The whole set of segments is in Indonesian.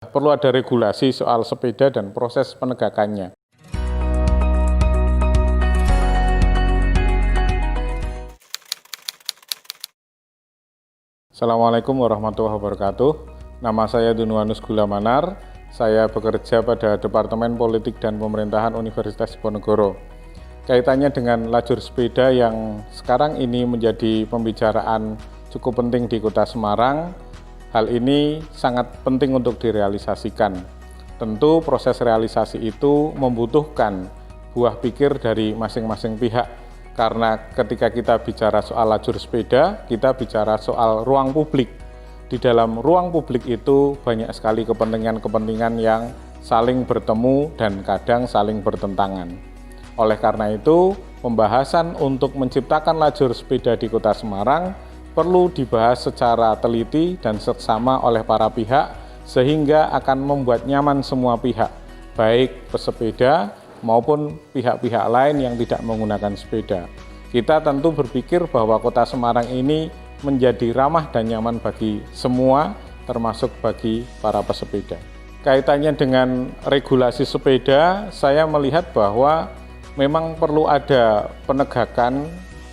Perlu ada regulasi soal sepeda dan proses penegakannya. Assalamualaikum warahmatullahi wabarakatuh. Nama saya Dunuanus Gulamanar. Saya bekerja pada Departemen Politik dan Pemerintahan Universitas Diponegoro. Kaitannya dengan lajur sepeda yang sekarang ini menjadi pembicaraan cukup penting di Kota Semarang. Hal ini sangat penting untuk direalisasikan. Tentu proses realisasi itu membutuhkan buah pikir dari masing-masing pihak. Karena ketika kita bicara soal lajur sepeda, kita bicara soal ruang publik. Di dalam ruang publik itu banyak sekali kepentingan-kepentingan yang saling bertemu dan kadang saling bertentangan. Oleh karena itu, pembahasan untuk menciptakan lajur sepeda di Kota Semarang perlu dibahas secara teliti dan seksama oleh para pihak sehingga akan membuat nyaman semua pihak, baik pesepeda maupun pihak-pihak lain yang tidak menggunakan sepeda. Kita tentu berpikir bahwa Kota Semarang ini menjadi ramah dan nyaman bagi semua, termasuk bagi para pesepeda. Kaitannya dengan regulasi sepeda, saya melihat bahwa memang perlu ada penegakan.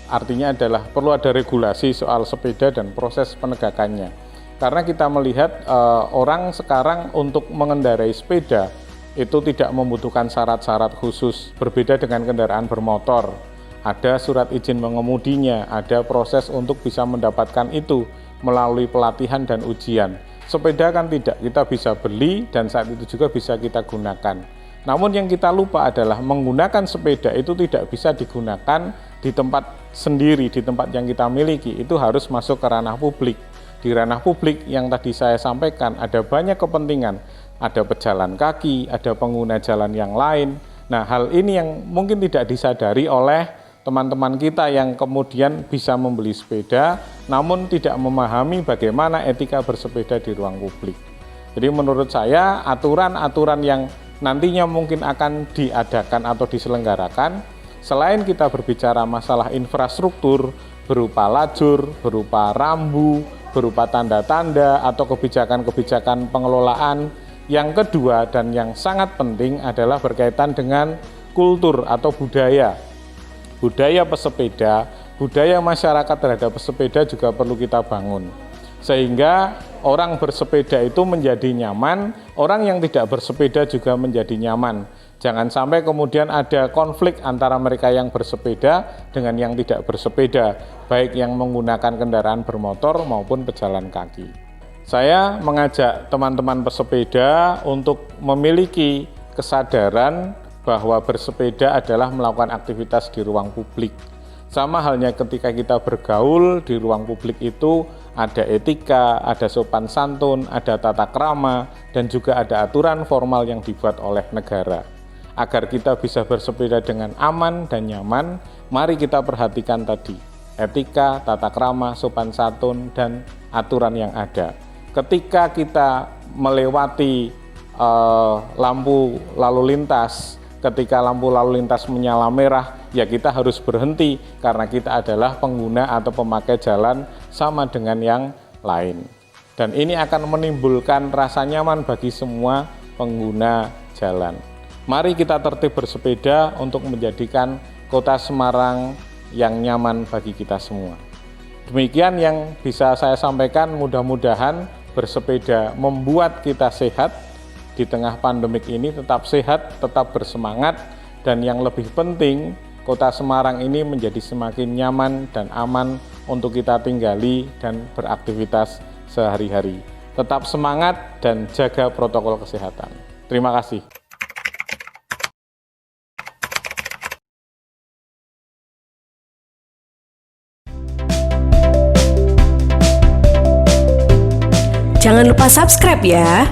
Artinya adalah perlu ada regulasi soal sepeda dan proses penegakannya. Karena kita melihat orang sekarang untuk mengendarai sepeda itu tidak membutuhkan syarat-syarat khusus, berbeda dengan kendaraan bermotor. Ada surat izin mengemudinya, ada proses untuk bisa mendapatkan itu melalui pelatihan dan ujian. Sepeda kan tidak, kita bisa beli dan saat itu juga bisa kita gunakan. Namun yang kita lupa adalah menggunakan sepeda itu tidak bisa digunakan di tempat sendiri, di tempat yang kita miliki, itu harus masuk ke ranah publik. Di ranah publik yang tadi saya sampaikan ada banyak kepentingan, ada pejalan kaki, ada pengguna jalan yang lain. Nah, hal ini yang mungkin tidak disadari oleh teman-teman kita yang kemudian bisa membeli sepeda, namun tidak memahami bagaimana etika bersepeda di ruang publik. Jadi menurut saya aturan-aturan yang nantinya mungkin akan diadakan atau diselenggarakan, selain kita berbicara masalah infrastruktur berupa lajur, berupa rambu, berupa tanda-tanda atau kebijakan-kebijakan pengelolaan, yang kedua dan yang sangat penting adalah berkaitan dengan kultur atau budaya. Budaya pesepeda, budaya masyarakat terhadap pesepeda juga perlu kita bangun. Sehingga orang bersepeda itu menjadi nyaman, orang yang tidak bersepeda juga menjadi nyaman. Jangan sampai kemudian ada konflik antara mereka yang bersepeda dengan yang tidak bersepeda, baik yang menggunakan kendaraan bermotor maupun pejalan kaki. Saya mengajak teman-teman pesepeda untuk memiliki kesadaran bahwa bersepeda adalah melakukan aktivitas di ruang publik. Sama halnya ketika kita bergaul di ruang publik itu ada etika, ada sopan santun, ada tata krama, dan juga ada aturan formal yang dibuat oleh negara. Agar kita bisa bersepeda dengan aman dan nyaman, mari kita perhatikan tadi, etika, tata krama, sopan santun, dan aturan yang ada. Ketika kita melewati lampu lalu lintas, ketika lampu lalu lintas menyala merah, ya kita harus berhenti karena kita adalah pengguna atau pemakai jalan sama dengan yang lain. Dan ini akan menimbulkan rasa nyaman bagi semua pengguna jalan. Mari kita tertib bersepeda untuk menjadikan Kota Semarang yang nyaman bagi kita semua. Demikian yang bisa saya sampaikan, mudah-mudahan bersepeda membuat kita sehat di tengah pandemik ini, tetap sehat, tetap bersemangat, dan yang lebih penting, Kota Semarang ini menjadi semakin nyaman dan aman untuk kita tinggali dan beraktivitas sehari-hari. Tetap semangat dan jaga protokol kesehatan. Terima kasih. Jangan lupa subscribe ya.